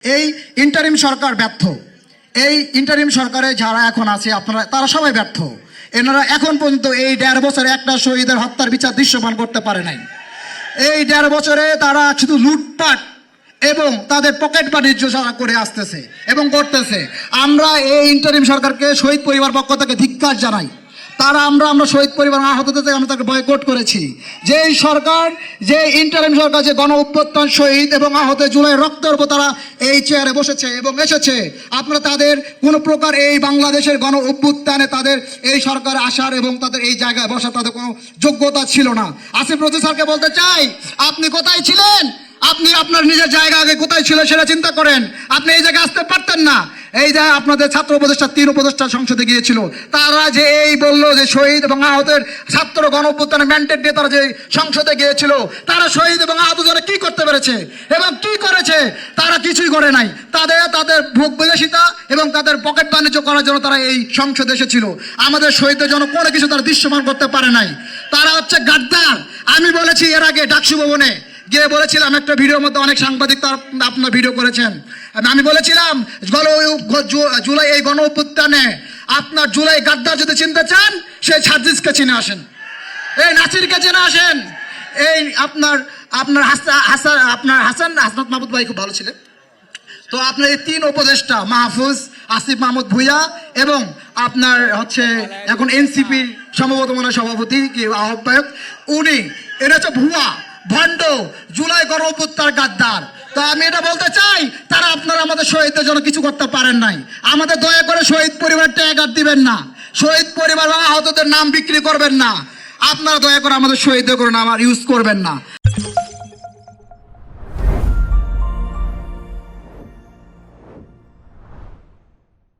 এই ইন্টারিম সরকার ব্যর্থ। এই ইন্টারিম সরকারে যারা এখন আছে আপনারা তারা সবাই ব্যর্থ। এনারা এখন পর্যন্ত এই 1.5 বছরে একটা শহীদের হত্যার বিচার দৃশ্যমান করতে পারে নাই। এই 1.5 বছরে তারা শুধু লুটপাট এবং তাদের পকেট বাণিজ্য যারা করে আসতেছে এবং করতেছে। আমরা এই ইন্টারিম সরকারকে শহীদ পরিবার পক্ষ থেকে ধিক্কার জানাই। আমরা শহীদ পরিবার আহতদের থেকে আমরা তাকে বয়কট করেছি। যে সরকার, যে ইন্টারিম সরকার, যে গণ অভ্যুত্থান শহীদ এবং আহত জুলাই রক্তের উপর তারা এই চেয়ারে বসেছে এবং এসেছে, আপনারা তাদের কোনো প্রকার এই বাংলাদেশের গণ অভ্যুত্থানে তাদের এই সরকার আসার এবং তাদের এই জায়গায় বসার তাদের কোনো যোগ্যতা ছিল না। আসিফ নজরুল স্যারকে বলতে চাই, আপনি কোথায় ছিলেন? আপনি আপনার নিজের জায়গা আগে কোথায় ছিল সেটা চিন্তা করেন। আপনি এই জায়গায় আসতে পারতেন না। এই যে আপনাদের ছাত্র উপদেষ্টা 3 উপদেষ্টা সংসদে গিয়েছিল, তারা যে এই বললো যে শহীদ এবং আহতের ছাত্র গণ অভ্যুত্থানের ম্যান্ডেট নিয়ে তারা যে সংসদে গিয়েছিল, তারা শহীদ এবং আহত যারা কি করতে পেরেছে এবং কি করেছে? তারা কিছুই করে নাই। তাদের ভোগ বিলাসিতা এবং তাদের পকেট বাণিজ্য করার জন্য তারা এই সংসদে এসেছিল। আমাদের শহীদদের জন্য কোনো কিছু তারা দৃশ্যমান করতে পারে নাই। তারা হচ্ছে গাদ্দার। আমি বলেছি এর আগে ডাকসু ভবনে গিয়ে বলেছিলাম, একটা ভিডিওর মধ্যে অনেক সাংবাদিক তার আপনার ভিডিও করেছেন, আমি বলেছিলাম জুলাই এই গণ অভ্যুত্থানে আপনার জুলাই গাদ্দার যদি চিনতে চান, সেই সাজিদকে চিনে আসেন, এই নাসিরকে চিনে আসেন, এই আপনার হাসান মাহমুদ ভাই খুব ভালো ছিলেন। তো আপনার এই 3 উপদেষ্টা মাহফুজ, আসিফ মাহমুদ ভুইয়া এবং আপনার হচ্ছে এখন এনসিপির সম্ভবত মনে সভাপতি কি আহ্বায়ক, উনি এটা হচ্ছে ভুয়া ভণ্ড জুলাই গণ অভ্যুত্থানের গাদ্দার। তো আমি এটা বলতে চাই, তারা আপনারা আমাদের শহীদদের জন্য কিছু করতে পারেন নাই। আমাদের দয়া করে শহীদ পরিবার ট্যাগার দিবেন না, শহীদ পরিবার আহতদের নাম বিক্রি করবেন না। আপনারা দয়া করে আমাদের শহীদদের নাম আর ইউজ করবেন না।